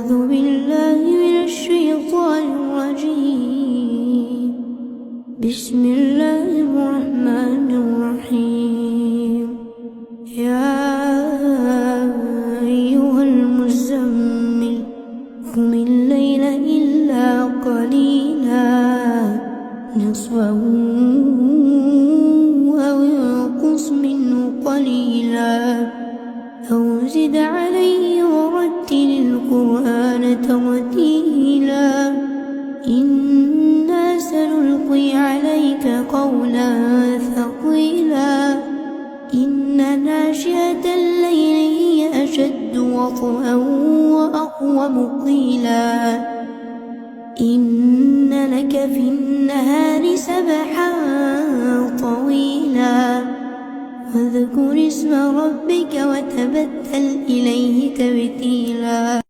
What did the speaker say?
أعوذ بالله من الشيطان الرجيم. بسم الله الرحمن الرحيم. يا أيها المزمل قم الليل إلا قليلا نصفه أو انقص منه قليلا أو زد عليه ورتل القرآن ترتيلا إنا سنلقي عليك قولا ثقيلا إن ناشئة الليل هي أشد وطئا وأقوم قيلا إن لك في النهار سبحا طويلا واذكر اسم ربك وتبتل إليه تبتيلا.